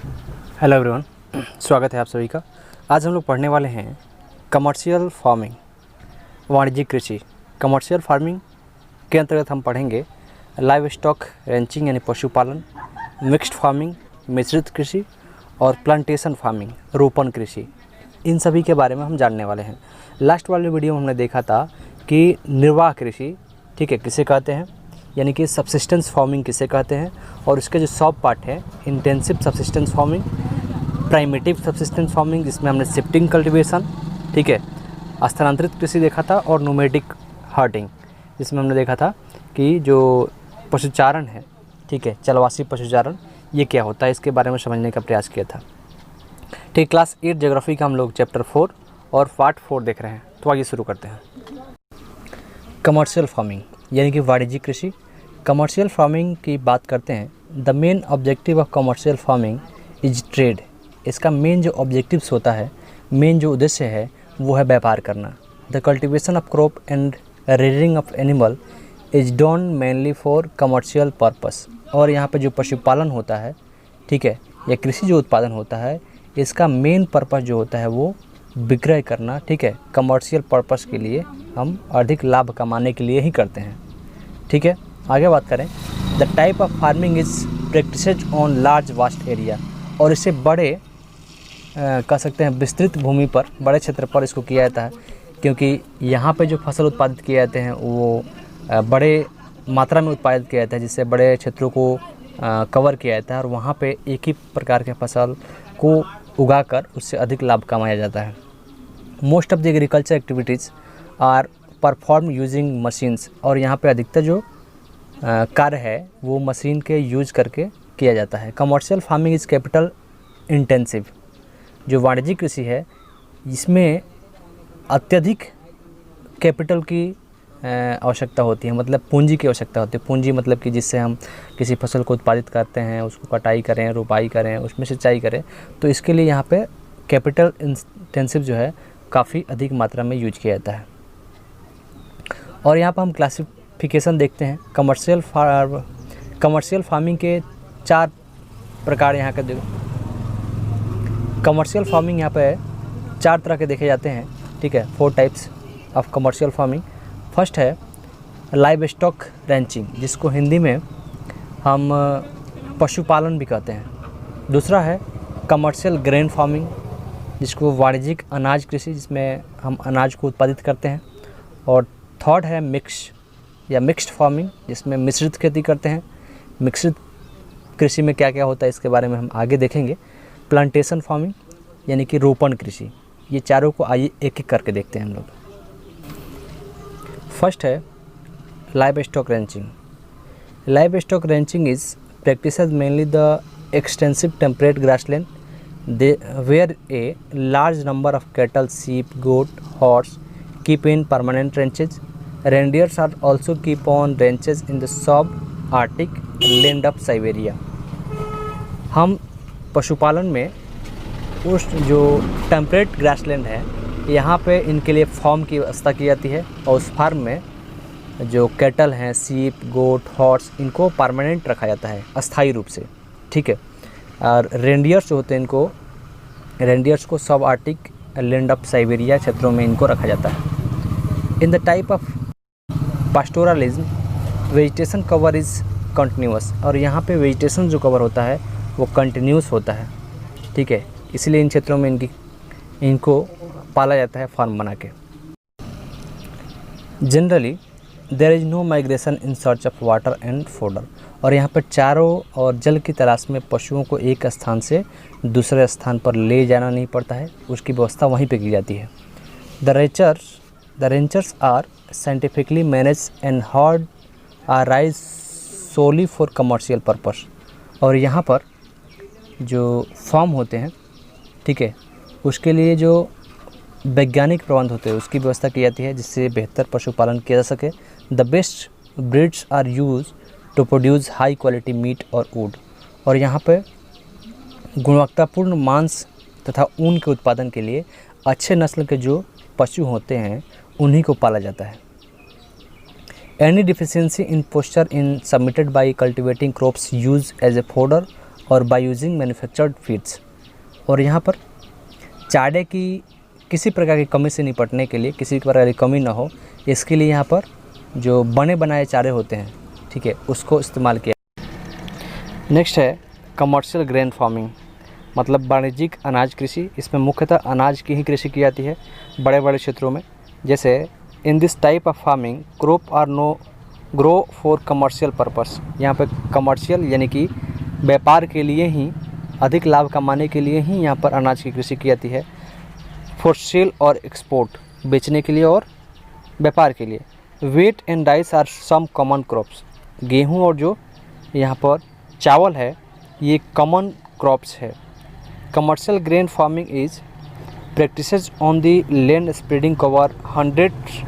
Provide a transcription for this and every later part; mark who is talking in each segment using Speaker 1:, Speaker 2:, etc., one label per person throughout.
Speaker 1: Hello everyone, स्वागत है आप सभी का। आज हम लोग पढ़ने वाले हैं कमर्शियल फार्मिंग, वाणिज्यिक कृषि। कमर्शियल फार्मिंग के अंतर्गत हम पढ़ेंगे लाइव स्टॉक रेंचिंग यानी पशुपालन, मिक्स्ड फार्मिंग मिश्रित कृषि और प्लांटेशन फार्मिंग रोपण कृषि। इन सभी के बारे में हम जानने वाले हैं। लास्ट वाले वीडियो में हमने देखा था कि निर्वाह कृषि, ठीक है, किसे कहते हैं, यानी कि सबसिस्टेंस फार्मिंग किसे कहते हैं, और उसके जो सब पार्ट है intensive subsistence farming, primitive subsistence farming जिसमें हमने शिफ्टिंग कल्टीवेशन, ठीक है, स्थानांतरित कृषि देखा था, और नोमैडिक हर्टिंग जिसमें हमने देखा था कि जो पशुचारण है, ठीक है, चलवासी पशुचारण, ये क्या होता है, इसके बारे में समझने का प्रयास किया था। ठीक, क्लास 8 ज्योग्राफी का हम लोग चैप्टर 4 और पार्ट 4 देख रहे हैं। तो आइए शुरू करते हैं। कमर्शियल फार्मिंग यानी कि वाणिज्यिक कृषि। कमर्शियल फार्मिंग की बात करते हैं। The main objective of commercial farming is trade. इसका मेन जो ऑब्जेक्टिव्स होता है, मेन जो उद्देश्य है, वो है व्यापार करना। The cultivation of crop and rearing of animal is done mainly for commercial purpose. और यहाँ पे जो पशुपालन होता है, ठीक है, या कृषि जो उत्पादन होता है, इसका मेन पर्पस जो होता है वो विक्रय करना, ठीक है, कमर्शियल पर्पस के लिए, हम अधिक लाभ कमाने के लिए ही करते हैं। ठीक है, आगे बात करें। The type of farming is practised on large vast area. और इसे बड़े कह सकते हैं विस्तृत भूमि पर, बड़े क्षेत्र पर इसको किया जाता है, क्योंकि यहाँ पे जो फसल उत्पादित किए जाते हैं वो बड़े मात्रा में उत्पादित किया जाता है, जिससे बड़े क्षेत्रों को कवर किया जाता है, और वहाँ पे एक ही प्रकार के फसल को उगाकर उससे अधिक लाभ कमाया जाता है। Most of the agriculture activities are perform using machines. और यहाँ पे अधिकतर जो कार्य है वो मशीन के यूज करके किया जाता है। Commercial farming is capital intensive. जो वाणिज्यिक कृषि है, इसमें अत्यधिक कैपिटल की आवश्यकता होती है, मतलब पूंजी की आवश्यकता होती है। पूंजी मतलब कि जिससे हम किसी फसल को उत्पादित करते हैं, उसको कटाई करें, रोपाई करें, उसमें सिंचाई करें, तो इसके लिए यहाँ पे कैपिटल इंटेंसिव जो है काफ़ी अधिक मात्रा में यूज किया जाता है। और यहाँ पर हम क्लासिफिकेशन देखते हैं। कमर्शियल फार्मिंग के 4 प्रकार यहाँ के कमर्शियल फार्मिंग यहाँ पे 4 तरह के देखे जाते हैं, ठीक है, 4 types of commercial farming. First है लाइव स्टॉक रेंचिंग, जिसको हिंदी में हम पशुपालन भी कहते हैं। दूसरा है कमर्शियल ग्रेन फार्मिंग, जिसको वाणिज्यिक अनाज कृषि, जिसमें हम अनाज को उत्पादित करते हैं। और थर्ड है मिक्स्ड फार्मिंग, जिसमें मिश्रित खेती करते हैं। मिश्रित कृषि में क्या क्या होता है इसके बारे में हम आगे देखेंगे। प्लांटेशन फार्मिंग यानी कि रोपण कृषि। ये चारों को आइए एक एक करके देखते हैं हम लोग। फर्स्ट है live stock wrenching. Live stock wrenching is practices mainly the extensive temperate grassland where a large number of cattle, sheep, goat, horse keep in permanent ranches. Reindeers are also keep on ranches in the sub-Arctic land of Siberia. हम पशुपालन में उस जो temperate grassland है, यहाँ पे इनके लिए फार्म की व्यवस्था की जाती है, और उस फार्म में जो कैटल हैं, सीप, गोट, हॉर्स, इनको परमानेंट रखा जाता है, अस्थायी रूप से, ठीक है। और रेंडियर्स जो होते हैं, रेंडियर्स को सब आर्टिक लैंड ऑफ साइबेरिया क्षेत्रों में इनको रखा जाता है। In the type of pastoralism vegetation cover is continuous. और यहाँ पे वेजिटेशन जो कवर होता है वो कंटिन्यूस होता है, ठीक है, इसलिए इन क्षेत्रों में इनको पाला जाता है फार्म बना के। Generally there is no migration in search of water and fodder. और यहाँ पर चारों और जल की तलाश में पशुओं को एक स्थान से दूसरे स्थान पर ले जाना नहीं पड़ता है, उसकी व्यवस्था वहीं पे की जाती है। The ranchers are scientifically manage and herd are raise solely for commercial purpose. और यहाँ पर जो फार्म होते हैं, ठीक है, उसके लिए जो वैज्ञानिक प्रबंध होते हैं उसकी व्यवस्था की जाती है, जिससे बेहतर पशुपालन किया जा सके। The best breeds are use to produce high quality meat और वुड। और यहाँ पे गुणवत्तापूर्ण मांस तथा ऊन के उत्पादन के लिए अच्छे नस्ल के जो पशु होते हैं उन्हीं को पाला जाता है। Any deficiency in pasture in submitted by cultivating crops use as a fodder और बाय यूजिंग मैन्युफैक्चर्ड फीड्स। और यहाँ पर चारे की किसी प्रकार की कमी से निपटने के लिए, किसी प्रकार की कमी ना हो इसके लिए यहाँ पर जो बने बनाए चारे होते हैं, ठीक है, उसको इस्तेमाल किया। नेक्स्ट है कमर्शियल ग्रेन फार्मिंग, मतलब वाणिज्यिक अनाज कृषि। इसमें मुख्यतः अनाज की ही कृषि की जाती है बड़े बड़े क्षेत्रों में। जैसे in this type of farming crop are no grow for commercial purpose. यहाँ पर कमर्शियल यानी कि व्यापार के लिए ही, अधिक लाभ कमाने के लिए ही यहाँ पर अनाज की कृषि की जाती है। फॉर सेल और एक्सपोर्ट, बेचने के लिए और व्यापार के लिए। Wheat and rice are some common crops. गेहूँ और जो यहाँ पर चावल है ये कॉमन क्रॉप्स है। Commercial grain farming is practices on the land spreading cover 100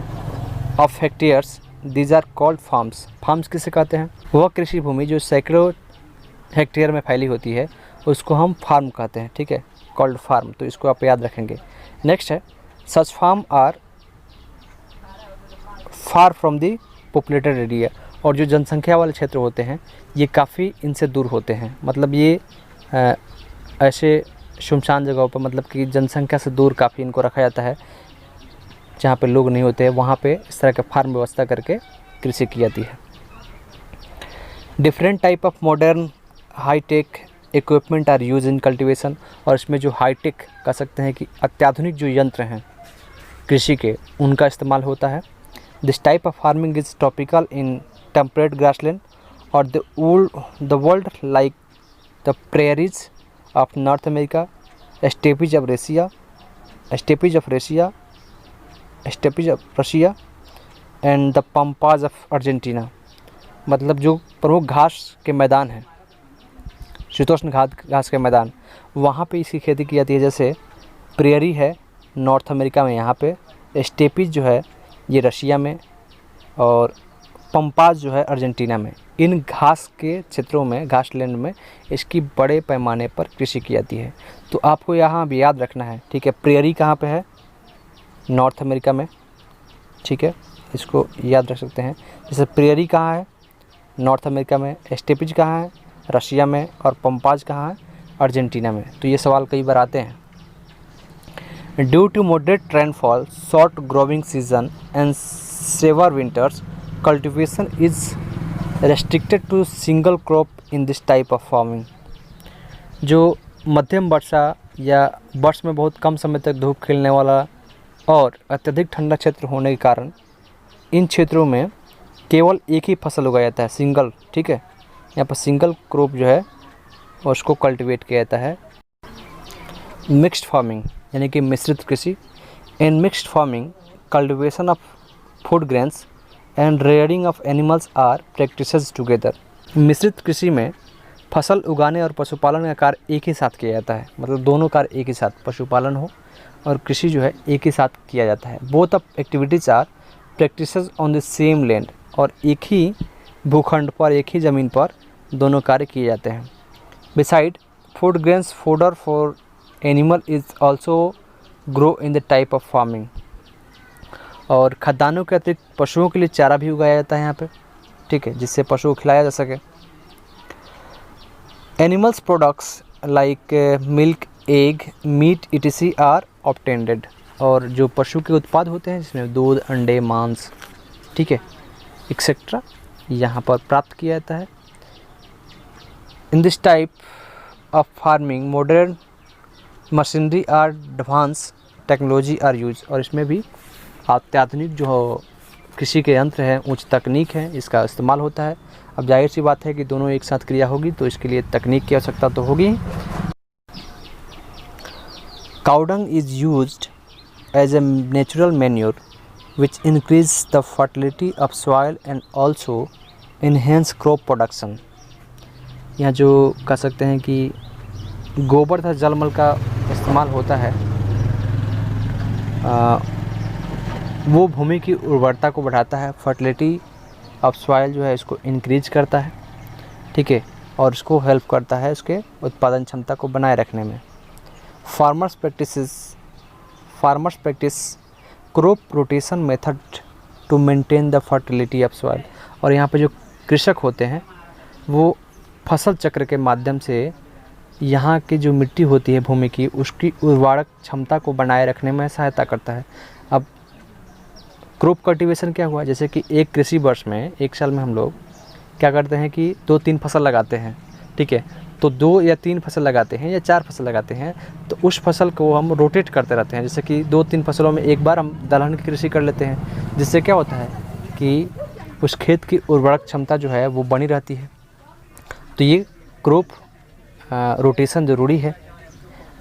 Speaker 1: of hectares, these are called farms. Farms किसे कहते हैं? वह कृषि भूमि जो सैकड़ों हेक्टेयर में फैली होती है उसको हम फार्म कहते हैं, ठीक है, कॉल्ड फार्म। तो इसको आप याद रखेंगे। नेक्स्ट है such farm are far from the populated area. और जो जनसंख्या वाले क्षेत्र होते हैं ये काफ़ी इनसे दूर होते हैं। मतलब ये ऐसे शुमशान जगहों पर, मतलब कि जनसंख्या से दूर काफ़ी इनको रखा जाता है, जहाँ पे लोग नहीं होते हैं, वहाँ पे इस तरह के फार्म व्यवस्था करके कृषि की जाती है। Different type of modern high tech equipment are use in cultivation. और इसमें जो हाईटेक कह सकते हैं कि अत्याधुनिक जो यंत्र हैं कृषि के, उनका इस्तेमाल होता है। This type of farming is topical in temperate grassland और the world like the prairies of North America, steppes of Russia and the pampas of Argentina. मतलब जो प्रमुख घास के मैदान हैं, शीतोष्ण घास के मैदान, वहाँ पे इसकी खेती की जाती है। जैसे प्रेयरी है नॉर्थ अमेरिका में, यहाँ पे स्टेपीज जो है ये रशिया में, और पम्पाज जो है अर्जेंटीना में। इन घास के क्षेत्रों में, घास लैंड में इसकी बड़े पैमाने पर कृषि की जाती है। तो आपको यहाँ भी याद रखना है, ठीक है। प्रेयरी कहाँ पे है? नॉर्थ अमेरिका में, ठीक है, इसको याद रख सकते हैं। जैसे प्रेयरी कहाँ है? नॉर्थ अमेरिका में। स्टेपीज कहाँ है? रशिया में। और पम्पाज कहाँ है? अर्जेंटीना में। तो ये सवाल कई बार आते हैं। Due to moderate rainfall, short growing season and severe winters, cultivation is restricted to single crop in this type of farming. जो मध्यम वर्षा या वर्ष में बहुत कम समय तक धूप खिलने वाला और अत्यधिक ठंडा क्षेत्र होने के कारण इन क्षेत्रों में केवल एक ही फसल उगाया जाता है, सिंगल, ठीक है। यहाँ पर सिंगल क्रॉप जो है उसको कल्टीवेट किया जाता है। मिक्स्ड फार्मिंग यानी कि मिश्रित कृषि। In mixed farming cultivation of food grains and rearing of animals are practices together. मिश्रित कृषि में फसल उगाने और पशुपालन का कार्य एक ही साथ किया जाता है। मतलब दोनों कार्य एक ही साथ, पशुपालन हो और कृषि जो है एक ही साथ किया जाता है। Both of activities are practices on the same land. और एक ही भूखंड पर, एक ही ज़मीन पर दोनों कार्य किए जाते हैं। Beside food grains, fodder for animal is also grow in the type of farming. और खाद्यान्नों के अतिरिक्त पशुओं के लिए चारा भी उगाया जाता है यहाँ पे, ठीक है, जिससे पशुओं को खिलाया जा सके। Animals products like milk, egg, meat etc are obtained. और जो पशु के उत्पाद होते हैं जिसमें दूध, अंडे, मांस, ठीक है, एक्सेट्रा, यहाँ पर प्राप्त किया जाता है। In this type of farming modern machinery are advance technology are use. और इसमें भी अत्याधुनिक जो कृषि के यंत्र हैं, उच्च तकनीक है, इसका इस्तेमाल होता है। अब जाहिर सी बात है कि दोनों एक साथ क्रिया होगी तो इसके लिए तकनीक की आवश्यकता तो होगी। Cow dung is used as a natural manure which increase the fertility of soil and also enhance crop production। यहाँ जो कह सकते हैं कि गोबर तथा जलमल का इस्तेमाल होता है, वो भूमि की उर्वरता को बढ़ाता है। फर्टिलिटी ऑफ सॉइल जो है इसको इंक्रीज करता है, ठीक है, और इसको हेल्प करता है उसके उत्पादन क्षमता को बनाए रखने में। Farmers practice crop rotation method to maintain the fertility of soil. और यहाँ पे जो कृषक होते हैं वो फसल चक्र के माध्यम से यहाँ की जो मिट्टी होती है भूमि की, उसकी उर्वरक क्षमता को बनाए रखने में सहायता करता है। अब क्रॉप कल्टीवेशन क्या हुआ, जैसे कि एक कृषि वर्ष में, एक साल में हम लोग क्या करते हैं कि 2-3 फसल लगाते हैं, ठीक है। तो 2 या 3 फसल लगाते हैं या 4 फसल लगाते हैं, तो उस फसल को हम रोटेट करते रहते हैं। जैसे कि 2-3 फसलों में एक बार हम दलहन की कृषि कर लेते हैं, जिससे क्या होता है कि उस खेत की उर्वरक क्षमता जो है वो बनी रहती है। तो ये क्रॉप रोटेशन ज़रूरी है।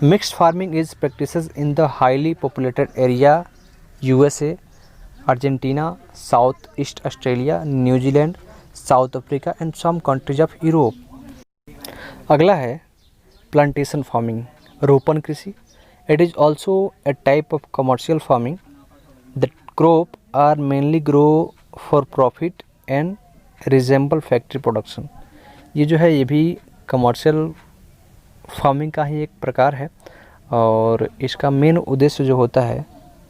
Speaker 1: Mixed farming is practices in the highly populated area USA, Argentina, south east Australia, New Zealand, South Africa and some countries of Europe. अगला है प्लांटेशन फार्मिंग, रोपण कृषि। It is also a type of commercial farming. The crop are mainly grow for profit and resemble factory production. ये जो है ये भी commercial farming का ही एक प्रकार है, और इसका मेन उद्देश्य जो होता है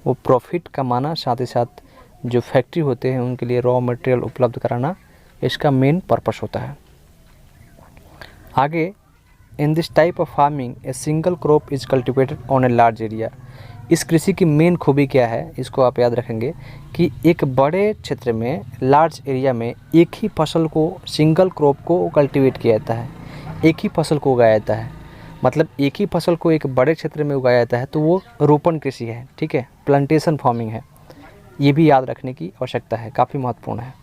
Speaker 1: वो प्रॉफिट कमाना, साथ ही साथ जो फैक्ट्री होते हैं उनके लिए रॉ मटेरियल उपलब्ध कराना, इसका मेन पर्पस होता है। आगे, इन this type of farming a single crop is cultivated on a large area. इस कृषि की मेन खूबी क्या है, इसको आप याद रखेंगे कि एक बड़े क्षेत्र में, लार्ज एरिया में एक ही फसल को, सिंगल क्रॉप को कल्टीवेट किया जाता है, एक ही फसल को उगाया जाता है। मतलब एक ही फसल को एक बड़े क्षेत्र में उगाया जाता है, तो वो रोपण कृषि है, ठीक है, प्लांटेशन फार्मिंग है। ये भी याद रखने की आवश्यकता है, काफ़ी महत्वपूर्ण है।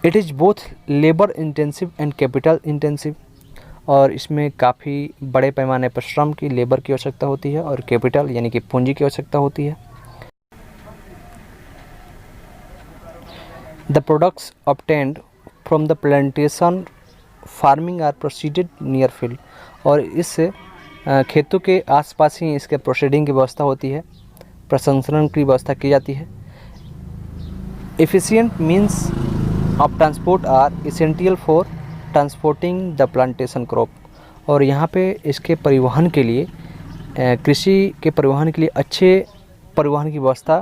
Speaker 1: It is both labour intensive and capital intensive, और इसमें काफ़ी बड़े पैमाने पर श्रम की, लेबर की आवश्यकता होती है, और कैपिटल यानी कि पूंजी की आवश्यकता होती है। The products obtained from the plantation farming are proceeded near field, और इससे खेतों के आसपास ही इसके प्रोसीडिंग की व्यवस्था होती है, प्रसंस्करण की व्यवस्था की जाती है। Efficient means of transport are essential for transporting the plantation crop, और यहाँ पे इसके परिवहन के लिए, कृषि के परिवहन के लिए अच्छे परिवहन की व्यवस्था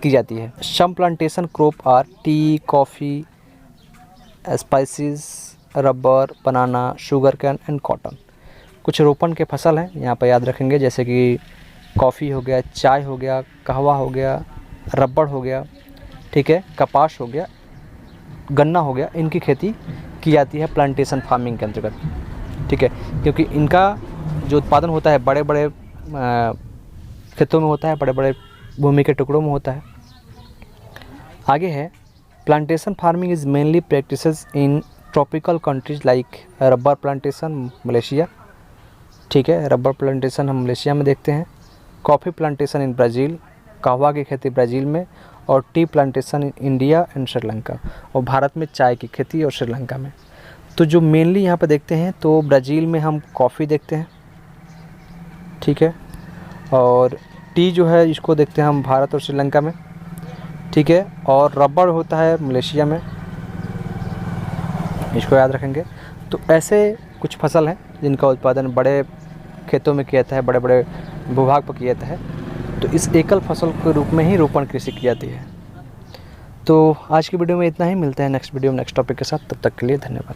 Speaker 1: की जाती है। Some plantation crop are tea, coffee, spices, rubber, banana, sugar cane and cotton. कुछ रोपण के फसल हैं यहाँ पर याद रखेंगे, जैसे कि कॉफ़ी हो गया, चाय हो गया, कहवा हो गया, रबड़ हो गया, ठीक है, कपास हो गया, गन्ना हो गया। इनकी खेती की जाती है प्लांटेशन फार्मिंग के अंतर्गत, ठीक है, क्योंकि इनका जो उत्पादन होता है बड़े बड़े खेतों में होता है, बड़े बड़े भूमि के टुकड़ों में होता है। आगे है, plantation farming is mainly practices in tropical countries like rubber plantation Malaysia, ठीक है, रबर प्लांटेशन हम मलेशिया में देखते हैं। कॉफ़ी प्लांटेशन इन ब्राज़ील, कहवा की खेती ब्राज़ील में, और tea plantation in India and Sri Lanka, और भारत में चाय की खेती और श्रीलंका में। तो जो मेनली यहाँ पर देखते हैं, तो ब्राज़ील में हम कॉफ़ी देखते हैं, ठीक है, और टी जो है इसको देखते हैं हम भारत और श्रीलंका में, ठीक है, और रबर होता है मलेशिया में, इसको याद रखेंगे। तो ऐसे कुछ फसल हैं जिनका उत्पादन बड़े खेतों में किया जाता है, बड़े बड़े भूभाग पर किया जाता है, तो इस एकल फसल के रूप में ही रोपण कृषि की जाती है। तो आज की वीडियो में इतना ही, मिलते हैं नेक्स्ट वीडियो में नेक्स्ट टॉपिक के साथ, तब तक के लिए धन्यवाद।